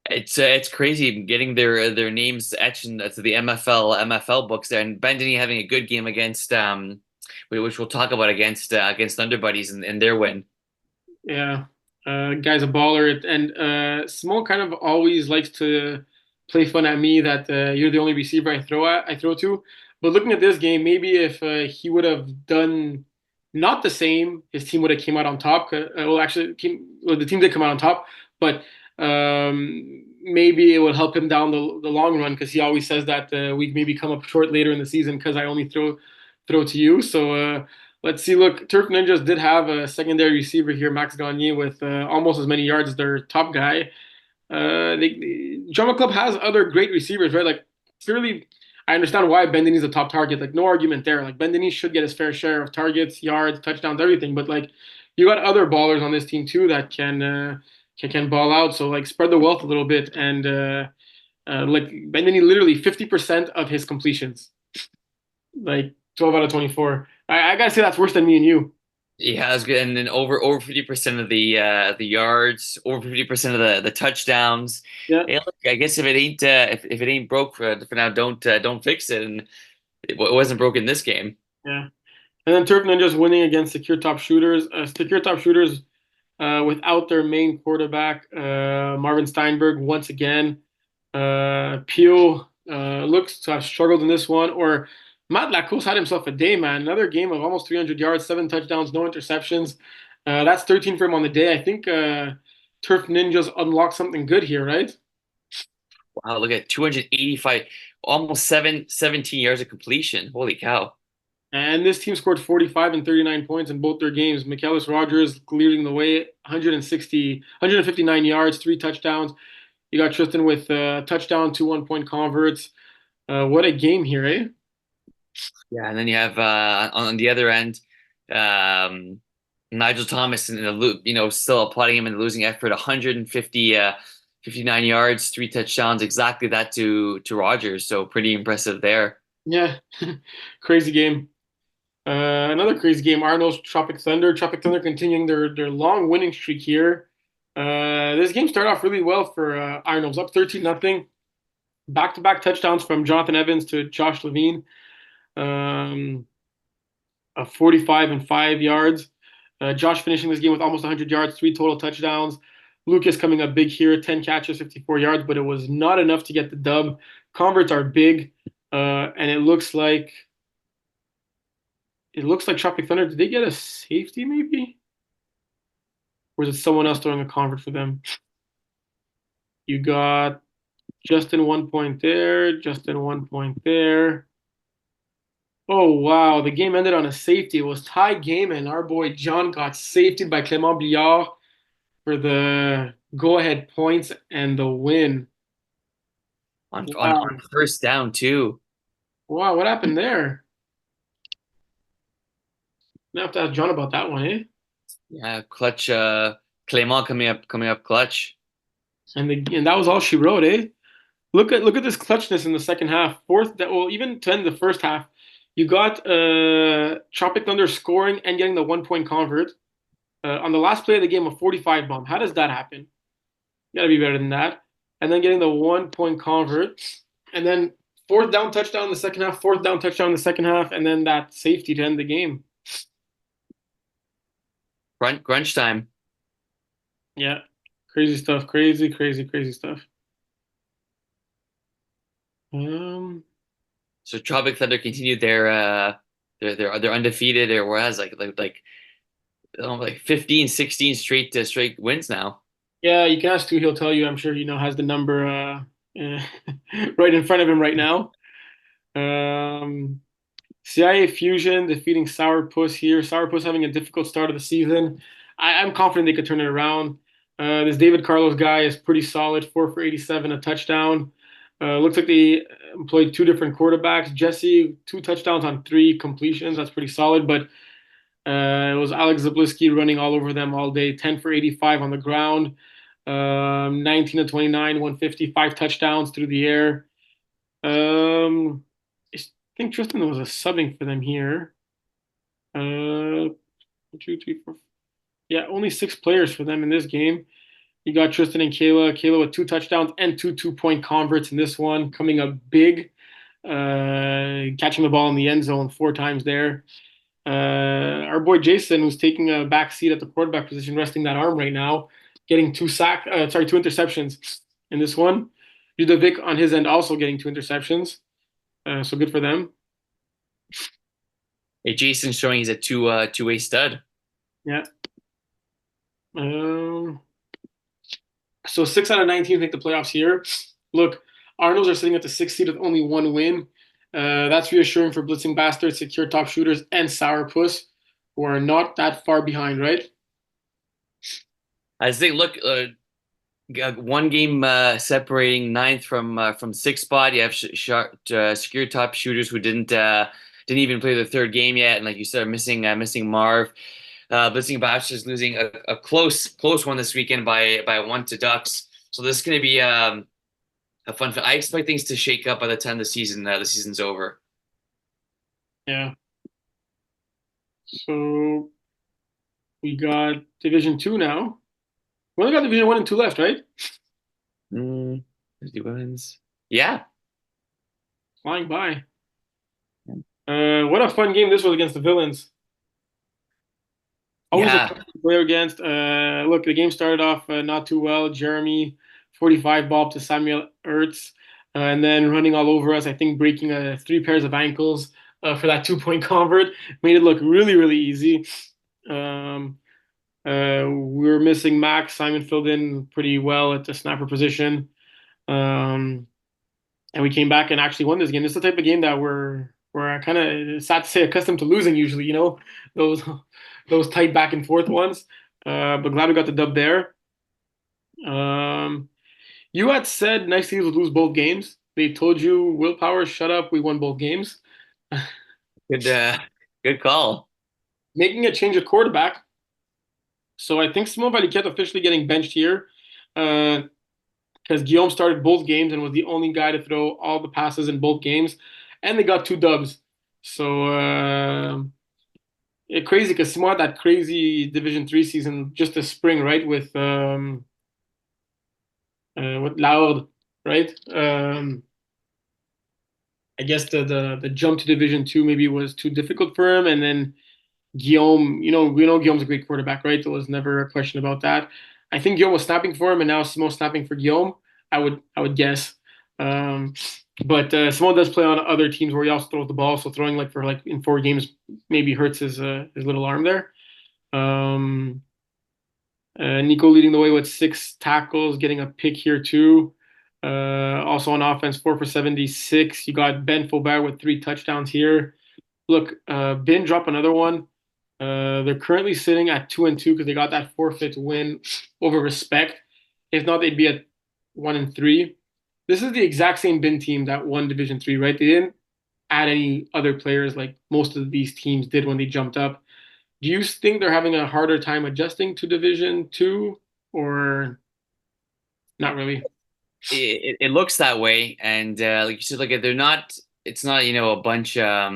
It's crazy getting their names etched into the MFL books there, and Bendini having a good game against which we'll talk about against Thunder Buddies and their win. Yeah, guy's a baller, and Simone kind of always likes to play fun at me that you're the only receiver I throw to. But looking at this game, maybe if he would have done not the same, his team would have came out on top. Well, actually, the team did come out on top, but maybe it would help him down the long run because he always says that we maybe come up short later in the season because I only throw to you. So. Let's see. Look, Turf Ninjas did have a secondary receiver here, Max Gagne, with almost as many yards as their top guy. Drama Club has other great receivers, right? Like, clearly, I understand why Bendini's a top target. Like, no argument there. Like, Bendini should get his fair share of targets, yards, touchdowns, everything. But like, you got other ballers on this team too that can ball out. So like, spread the wealth a little bit. And like Bendini, literally 50% of his completions, like 12 out of 24. I gotta say that's worse than me and you. Yeah, it was good, and then over 50% of the yards, over 50% of the touchdowns. Yeah, Hey, look, I guess if it ain't broke for now, don't fix it, and it wasn't broken this game. yeah. And then Turk Ninjas winning against Secure Top Shooters. Secure Top Shooters without their main quarterback, Marvin Steinberg, once again. Peel looks to have struggled in this one. Or Matt Lacoste had himself a day, man. Another game of almost 300 yards, 7 touchdowns, no interceptions. That's 13 for him on the day. I think Turf Ninjas unlocked something good here, right? Wow, look at 285, almost 17 yards of completion. Holy cow! And this team scored 45 and 39 points in both their games. Michaelis Rogers leading the way, 160, 159 yards, 3 touchdowns. You got Tristan with touchdown, 2 1 point converts. What a game here, eh? Yeah, and then you have on the other end, um, Nigel Thomas in still applauding him in the losing effort, 150, 59 yards, 3 touchdowns, exactly that to Rogers. So pretty impressive there. Yeah, crazy game. Another crazy game. Arnold's Tropic Thunder. Tropic Thunder continuing their long winning streak here. This game started off really well for Arnold's, up 13-0. Back-to-back touchdowns from Jonathan Evans to Josh Levine. Um, 45 and 5 yards. Josh finishing this game with almost 100 yards, 3 total touchdowns. Lucas coming up big here, 10 catches, 54 yards, but it was not enough to get the dub. Converts are big, and it looks like Tropic Thunder. Did they get a safety maybe? Or is it someone else throwing a convert for them? You got Justin 1 point there, Justin 1 point there. Oh wow, the game ended on a safety. It was tie game, and our boy John got safetied by Clément Billard for the go-ahead points and the win. On Wow. first down too. Wow, what happened there? I have to ask John about that one, eh? Yeah, Clement coming up clutch. And that was all she wrote, eh? Look at this clutchness in the second half. Well, even to end the first half, you got Tropic Thunder scoring and getting the 1 point convert on the last play of the game, a 45 bomb. How does that happen? You gotta be better than that. And then getting the 1 point convert, and then fourth down touchdown in the second half, fourth down touchdown in the second half, and then that safety to end the game. Crunch time. Yeah, crazy stuff. Crazy, crazy, crazy stuff. Um, So Tropic Thunder continued they're undefeated, or whereas like 15, 16 straight wins now. yeah, you can ask Stu. He'll tell you. I'm sure has the number right in front of him right now. Um, CIA Fusion defeating Sourpuss here. Sourpuss having a difficult start of the season. I'm confident they could turn it around. This David Carlos guy is pretty solid, 4 for 87, a touchdown. Looks like they employed two different quarterbacks. Jesse, 2 touchdowns on 3 completions. That's pretty solid. But it was Alex Zablisky running all over them all day, 10 for 85 on the ground, 19 to 29, 155 touchdowns through the air. I think Tristan was a subbing for them here. 2, 3, 4. Yeah, only 6 players for them in this game. You got Tristan and Kayla. Kayla with 2 touchdowns and 2 2-point converts in this one, coming up big, catching the ball in the end zone 4 times there. Our boy Jason, who's taking a back seat at the quarterback position, resting that arm right now, getting 2 interceptions in this one. Ludovic on his end also getting 2 interceptions. So good for them. Hey, Jason's showing he's a two-way stud. Yeah. So 6 out of 9 teams make the playoffs here. Look, Arnolds are sitting at the 6th seed with only 1 win. That's reassuring for Blitzing Bastards, Secure Top Shooters, and Sourpuss, who are not that far behind, right? I think look, got one game separating ninth from sixth spot. You have Secure Top Shooters who didn't even play the third game yet, and like you said, missing Marv. Blitzing Bastards losing a close one this weekend by 1 to Ducks. So this is going to be a fun. I expect things to shake up by the time the season's over. Yeah. So we got Division 2 now. We only got Division 1 and 2 left, right? 50 women's. Yeah. Flying by. What a fun game this was against the Villains. Always Yeah. a tough to play against. Look, the game started off not too well. Jeremy, 45 ball up to Samuel Ertz, and then running all over us. I think breaking 3 pairs of ankles for that 2 point convert made it look really, really easy. We were missing Max. Simon filled in pretty well at the snapper position. And we came back and actually won this game. This is the type of game that we're kind of, sad to say, accustomed to losing usually, those tight back and forth ones. But glad we got the dub there. You had said nice teams would lose both games. They told you willpower, shut up. We won both games. Good call. Making a change of quarterback. So I think Simon Valiquette officially getting benched here because Guillaume started both games and was the only guy to throw all the passes in both games, and they got 2 dubs. So crazy because Simon had that crazy Division 3 season just this spring, right? With Loud, right? I guess the jump to Division 2 maybe was too difficult for him, and then Guillaume, we know Guillaume's a great quarterback, right? There was never a question about that. I think Guillaume was snapping for him, and now Simo's snapping for Guillaume. I would guess. But Simo does play on other teams where he also throws the ball, so throwing for in 4 games maybe hurts his little arm there. Nico leading the way with 6 tackles, getting a pick here too. Also on offense, 4 for 76. You got Ben Faubert with 3 touchdowns here. Look, Ben dropped another one. They're currently sitting at 2-2 because they got that forfeit win over Respect. If not, they'd be at 1-3. This is the exact same Bin team that won Division 3, right? They didn't add any other players like most of these teams did when they jumped up. Do you think they're having a harder time adjusting to Division Two, or not really? It looks that way, and like you said, like they're not. It's not a bunch yeah,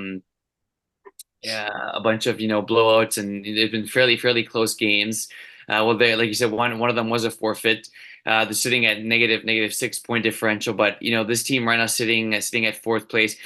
a bunch of blowouts, and they've been fairly close games. Well, they like you said, one of them was a forfeit. They're sitting at negative 6 point differential, but this team right now sitting at fourth place.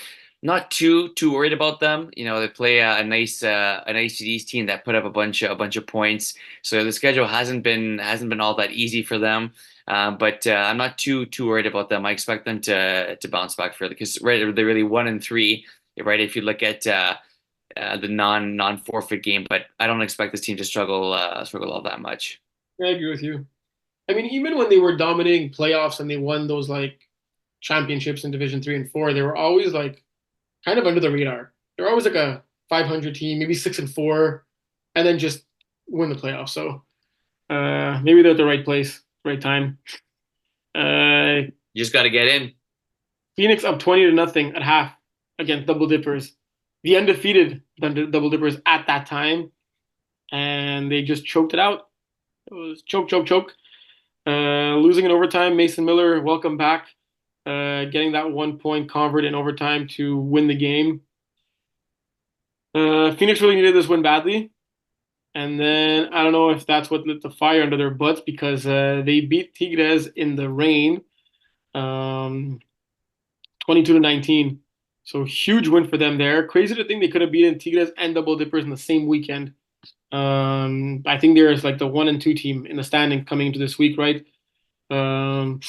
Not too worried about them. They play a nice TD's team that put up a bunch of points. So the schedule hasn't been all that easy for them. But I'm not too worried about them. I expect them to bounce back further because they're really 1-3. Right, if you look at the non forfeit game, but I don't expect this team to struggle all that much. I agree with you. I mean, even when they were dominating playoffs and they won those like championships in Division Three and Four, they were always like kind of under the radar. They're always like a 500 team, maybe 6-4, and then just win the playoffs. So maybe they're at the right place, right time. Uh, You just got to get in. Phoenix up 20-0 at half against Double Dippers, the undefeated Double Dippers at that time, and they just choked it out. It was choke, choke, choke. Losing in overtime. Mason Miller, welcome back. Getting that 1 point convert in overtime to win the game. Phoenix really needed this win badly. And then I don't know if that's what lit the fire under their butts because they beat Tigres in the rain, 22-19. So huge win for them there. Crazy to think they could have beaten Tigres and Double Dippers in the same weekend. I think there's like the 1 and 2 team in the standing coming into this week, right? Um,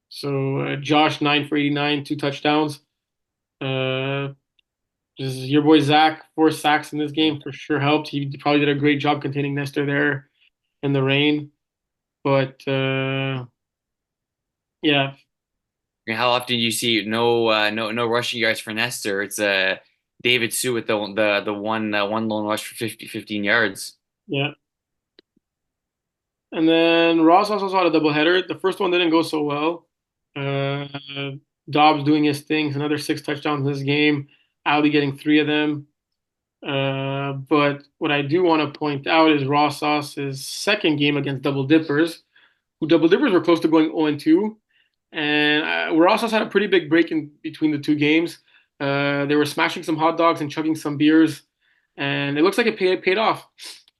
so Josh 9 for 89, 2 touchdowns. Uh, this is your boy Zach, 4 sacks in this game for sure helped. He probably did a great job containing Nestor there in the rain. But yeah, How often do you see no rushing yards for Nestor? It's David Sue with the one lone rush for 15 yards. yeah. And then Ross also had a doubleheader. The first one didn't go so well. Uh, Dobbs doing his things, another 6 touchdowns in this game. Ali getting 3 of them. But what I do want to point out is Raw Sauce's second game against Double Dippers, who Double Dippers were close to going 0-2. And Raw Sauce had a pretty big break in between the two games. They were smashing some hot dogs and chugging some beers, and it looks like it paid off.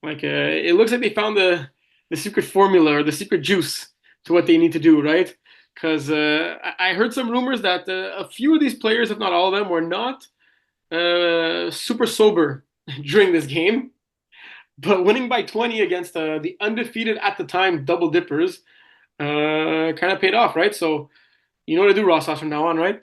Like it looks like they found the secret formula or the secret juice to what they need to do, right? Because I heard some rumors that a few of these players, if not all of them, were not super sober during this game. But winning by 20 against the undefeated at the time Double Dippers kind of paid off, right? So you know what to do, Ross, from now on, right?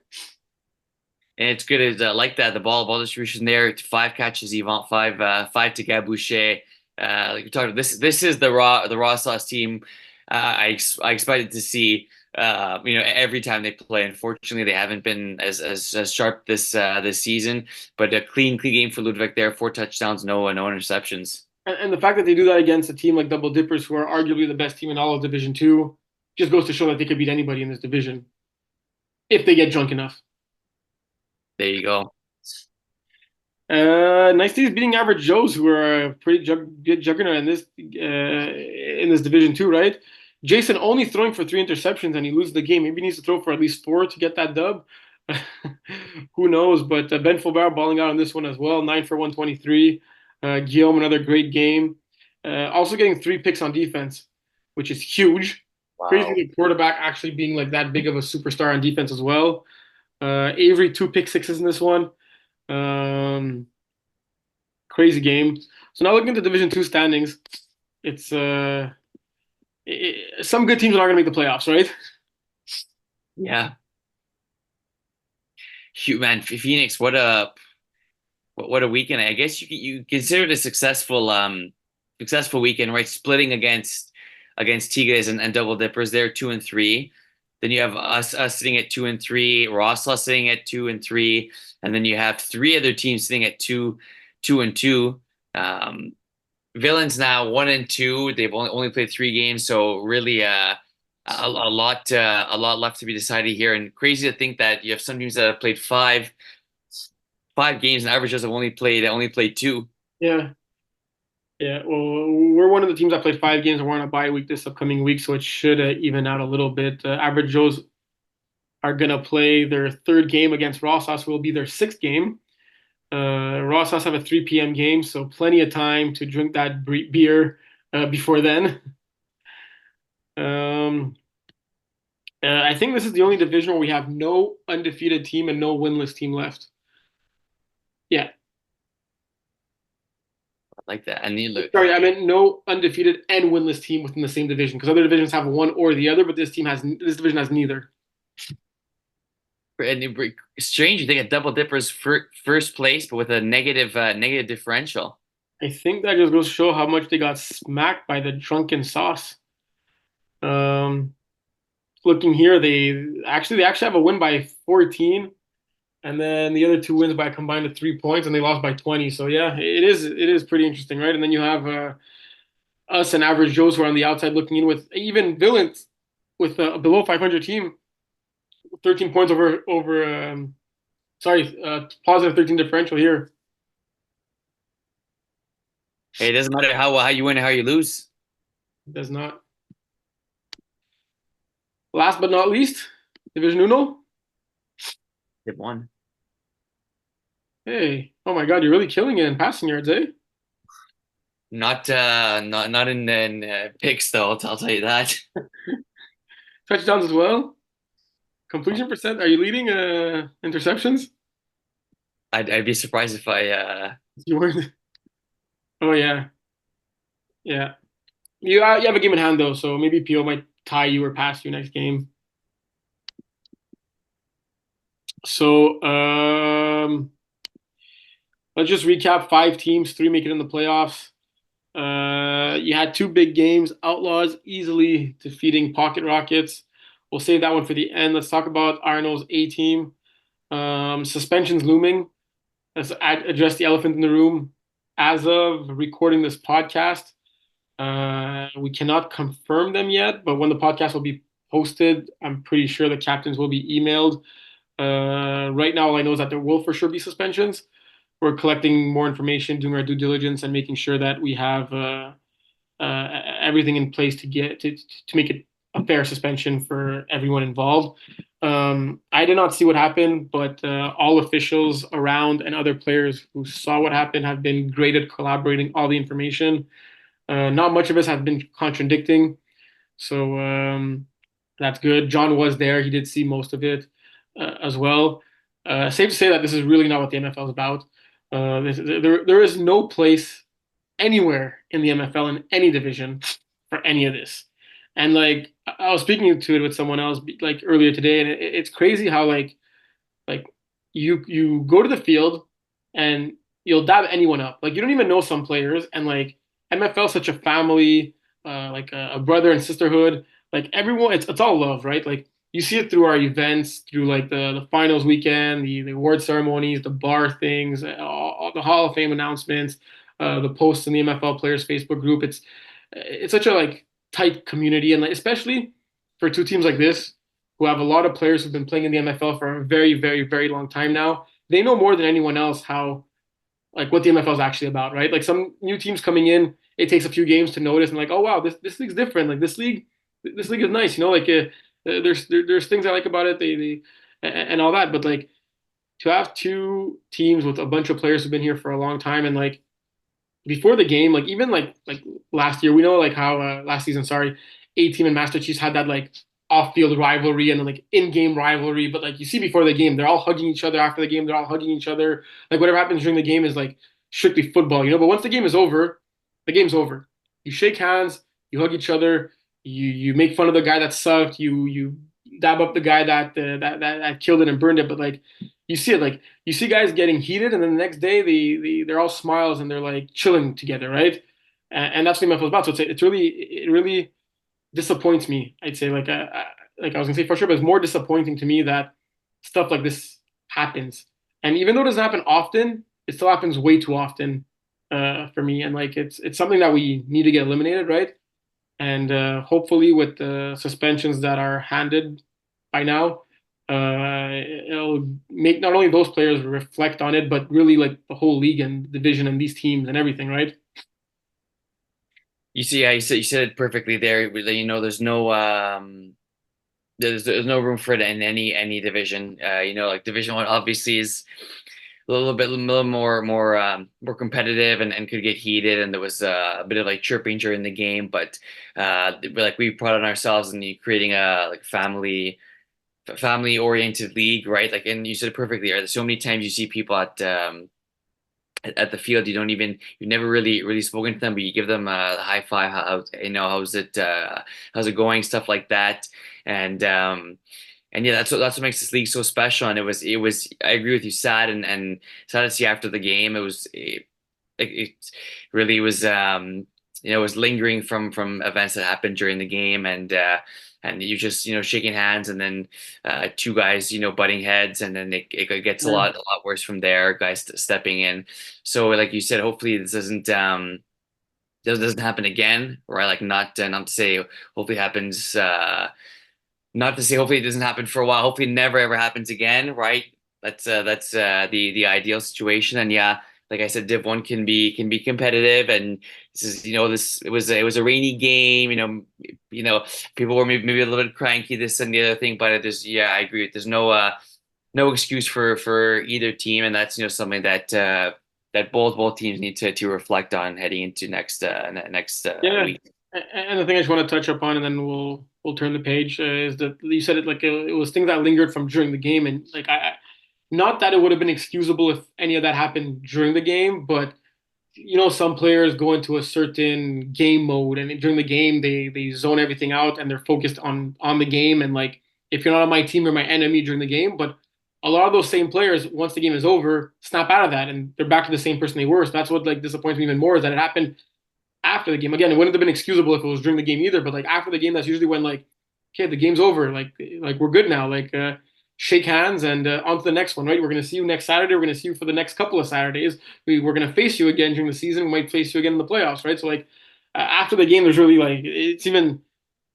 And it's good as like that. The ball distribution there. 5 catches, Yvon, five to Gabouche. Like we talked about, this is the raw sauce team. I expected to see every time they play. Unfortunately, they haven't been as sharp this season. But a clean game for Ludwig there. 4 touchdowns, no interceptions. And the fact that they do that against a team like Double Dippers, who are arguably the best team in all of Division Two, just goes to show that they could beat anybody in this division if they get drunk enough. There you go. Nice teams beating average Joes, who are a pretty good juggernaut in this division too, right? Jason only throwing for 3 interceptions and he loses the game. Maybe he needs to throw for at least 4 to get that dub. Who knows? But Ben Faubert balling out on this one as well, 9 for 123. Guillaume another great game. Also getting 3 picks on defense, which is huge. Crazy Wow. the quarterback actually being like that big of a superstar on defense as well. Avery 2 pick sixes in this one. Um, Crazy game. So now looking at the Division Two standings, it's some good teams are not going to make the playoffs, right? Yeah. Man, Phoenix, what a weekend. I guess you consider it a successful weekend, right? Splitting against Tigres and Double Dippers. They're 2-3. Then you have us sitting at 2-3, Rossla sitting at 2-3, and then you have 3 other teams sitting at 2-2. Villains now 1-2. They've only played 3 games, so really a lot left to be decided here. And crazy to think that you have some teams that have played five games and averages have only played 2. Yeah. Yeah, well, we're one of the teams that played 5 games, and we're on a bye week this upcoming week, so it should even out a little bit. Average Joes are gonna play their third game against Rossas, will be their sixth game. Rossas have a 3 p.m. game, so plenty of time to drink that beer before then. Um, I think this is the only division where we have no undefeated team and no winless team left. Yeah, I like that. And you look, sorry, I meant no undefeated and winless team within the same division because other divisions have one or the other, but this division has neither. and strange. You think a double dipper's first place, but with a negative differential. I think that just goes to show how much they got smacked by the drunken sauce. Um, Looking here, they actually have a win by 14, and then the other two wins by a combined of 3 points, and they lost by 20. So yeah, it is pretty interesting, right? And then you have us and average Joes who are on the outside looking in with even villains with a below 500 team, 13 points over sorry, positive 13 differential here. Hey, it doesn't matter how you win or how you lose. Does not. Last but not least, Division Uno. Dip one. Hey, oh my God, you're really killing it in passing yards, eh? Not in picks though. I'll tell you that. Touchdowns as well. Completion percent. Are you leading interceptions? I'd be surprised if I You weren't. Oh yeah, yeah. You have a game in hand though, so maybe PO might tie you or pass you next game. So let's just recap 5 teams. 3 make it in the playoffs. You had 2 big games. Outlaws easily defeating Pocket Rockets. We'll save that one for the end. Let's talk about Arno's A team. Suspensions looming. Let's address the elephant in the room. As of recording this podcast, we cannot confirm them yet, but when the podcast will be posted, I'm pretty sure the captains will be emailed. Right now, all I know is that there will for sure be suspensions. We're collecting more information, doing our due diligence, and making sure that we have everything in place to make it a fair suspension for everyone involved. I did not see what happened, but all officials around and other players who saw what happened have been great at collaborating all the information. Not much of us have been contradicting, so that's good. John was there; he did see most of it as well. Safe to say that this is really not what the MFL is about. There is no place anywhere in the MFL in any division for any of this. And like I was speaking to it with someone else like earlier today, and it's crazy how like you go to the field and you'll dab anyone up. Like you don't even know some players, and like MFL is such a family, like a brother and sisterhood. Like everyone, it's all love, right? Like you see it through our events, through like the finals weekend, the award ceremonies, the bar things, all the Hall of Fame announcements, the posts in the MFL Players Facebook group. It's such a like tight community, and like especially for 2 teams like this who have a lot of players who've been playing in the MFL for a very, very, very long time now. They know more than anyone else how like what the MFL is actually about, right? Like some new teams coming in, it takes a few games to notice and like, oh wow, this league's different. Like this league is nice, you know. Like there's things I like about it. They and all that, but like to have 2 teams with a bunch of players who've been here for a long time and like before the game, like even like last year, we know like how last season, sorry, A team and Master Chiefs had that like off-field rivalry and like in-game rivalry. But like you see before the game, they're all hugging each other. After the game, they're all hugging each other. Like whatever happens during the game is like strictly football, you know. But once the game is over, the game's over. You shake hands, you hug each other, you make fun of the guy that sucked, you dab up the guy that killed it and burned it. But like you see it like you see guys getting heated, and then the next day they're all smiles and they're like chilling together, right? And that's what MFL is about. So it really disappoints me. I'd say like I was gonna say for sure, but it's more disappointing to me that stuff like this happens. And even though it doesn't happen often, it still happens way too often for me. And like it's something that we need to get eliminated, right? And hopefully with the suspensions that are handed by now, it'll make not only those players reflect on it, but really like the whole league and division and these teams and everything, right? You see, yeah, you said it perfectly there. You know, there's no room for it in any division. You know, like Division One obviously is a little more competitive and could get heated, and there was a bit of like chirping during the game, but like we put on ourselves and creating a like family oriented league, right? Like, and you said it perfectly. Right? So many times you see people at the field, you've never really spoken to them, but you give them a high five. You know, how's it going, stuff like that. And um and yeah, that's what makes this league so special. And it was I agree with you, sad and sad to see after the game. It really was you know, it was lingering from events that happened during the game. And you just, you know, shaking hands, and then two guys, you know, butting heads, and then it gets Yeah. a lot worse from there, guys stepping in. So like you said, hopefully this doesn't happen again, right? Like not to say hopefully happens not to say hopefully it doesn't happen for a while. Hopefully it never ever happens again, right? That's the ideal situation. And yeah, like I said, Div One can be competitive, and this is, you know, this it was a rainy game. You know, people were maybe a little bit cranky, this and the other thing, but there's, yeah, I agree. There's no excuse for either team, and that's, you know, something that both teams need to reflect on heading into next Yeah, week. and the thing I just want to touch upon, and then we'll turn the page, is that you said it like it was things that lingered from during the game, and like not that it would have been excusable if any of that happened during the game, but you know, some players go into a certain game mode, and during the game they zone everything out and they're focused on the game. And like, if you're not on my team, you're my enemy during the game. But a lot of those same players, once the game is over, snap out of that and they're back to the same person they were. So that's what like disappoints me even more, is that it happened after the game. Again, it wouldn't have been excusable if it was during the game either, but like after the game, that's usually when like, okay, the game's over. Like we're good now. Like shake hands and on to the next one, right? We're gonna see you next Saturday. We're gonna see you for the next couple of Saturdays. We're gonna face you again during the season. We might face you again in the playoffs, right? So like after the game, there's really like it's even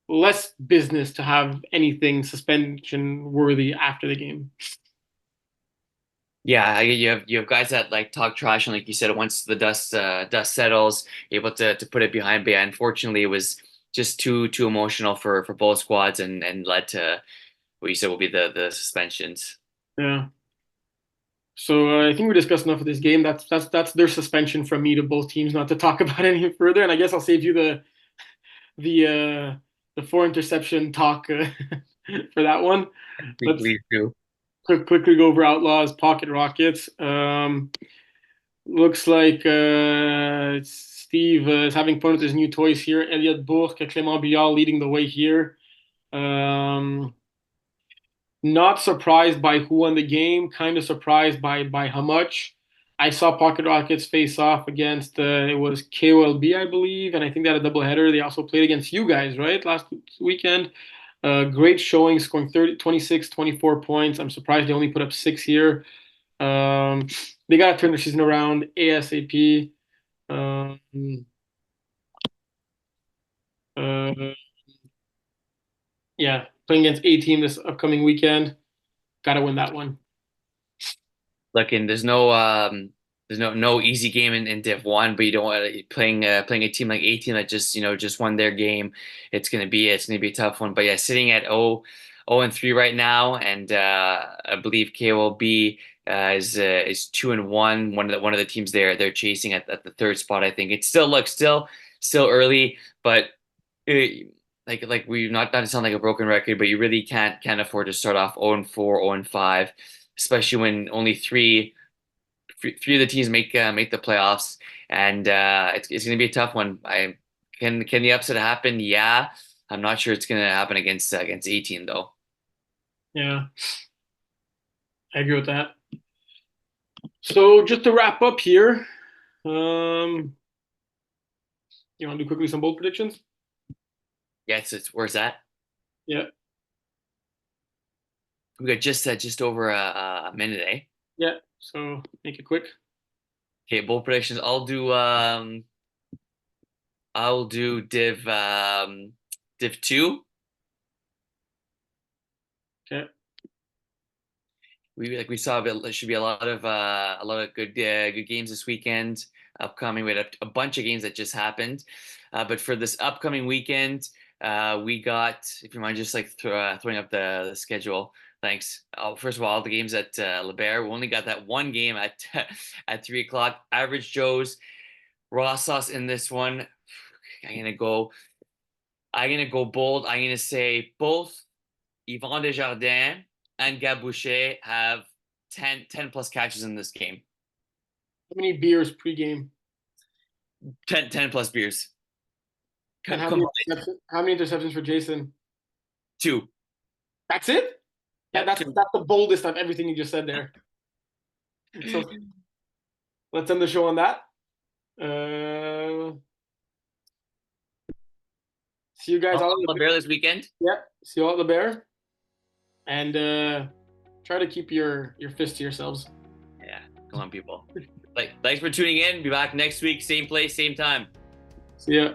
less business to have anything suspension worthy after the game. Yeah, you have guys that like talk trash, and like you said, once the dust settles, you're able to put it behind. But yeah, unfortunately, it was just too emotional for both squads, and led to what you said will be the suspensions. Yeah. So I think we discussed enough of this game. That's their suspension from me to both teams, not to talk about any further. And I guess I'll save you the uh, the four interception talk for that one. Let's Please do. quickly go over Outlaws Pocket Rockets. Looks like Steve is having fun with his new toys here. Elliot Bourque, Clément Billard leading the way here. Um, Not surprised by who won the game. Kind of surprised by how much. I saw Pocket Rockets face off against it was KOLB, I believe, and I think they had a doubleheader. They also played against you guys, right, last weekend. Great showing, scoring 30, 26, 24 points. I'm surprised they only put up six here. They got to turn their season around ASAP. Um, uh, yeah, playing against A team this upcoming weekend. Got to win that one. Look, and there's no easy game in Div One, but you don't want to playing a team like 18 that just, you know, just won their game. It's gonna be a tough one. But yeah, sitting at 0-3 right now, and I believe KOLB is 2-1. One of the teams they're chasing at the third spot. I think it's still early, but it, like we not to sound like a broken record, but you really can't afford to start off 0-4, 0-5, especially when only three of the teams make the playoffs. And it's going to be a tough one. I can the upset happen? Yeah, I'm not sure it's going to happen against 18 though. Yeah, I agree with that. So just to wrap up here, um, you want to do quickly some bold predictions? Yeah, it's where's that? Yeah, We got just over a minute, eh? yeah. So make it quick. Okay, bold predictions. I'll do Div 2. Okay. We saw there should be a lot of good games this weekend. upcoming. We had a bunch of games that just happened, but for this upcoming weekend, we got. If you mind, just like throwing up the schedule. Thanks. First of all the games at LeBert. We only got that one game at at 3 o'clock. Average Joe's raw sauce in this one. I'm gonna go. I'm gonna go bold. I'm gonna say both Yvon Desjardins and Gaboucher have 10 plus catches in this game. How many beers pregame? 10 plus beers. And Combined. how many interceptions for Jason? 2. That's it? Yeah, Yep, that's 2. the boldest of everything you just said there. So let's end the show on that. See you guys all On the Bear this weekend. Yeah, see you all at the Bear. And try to keep your fist to yourselves. Yeah, come on, people. Thanks for tuning in. Be back next week, same place, same time. See ya.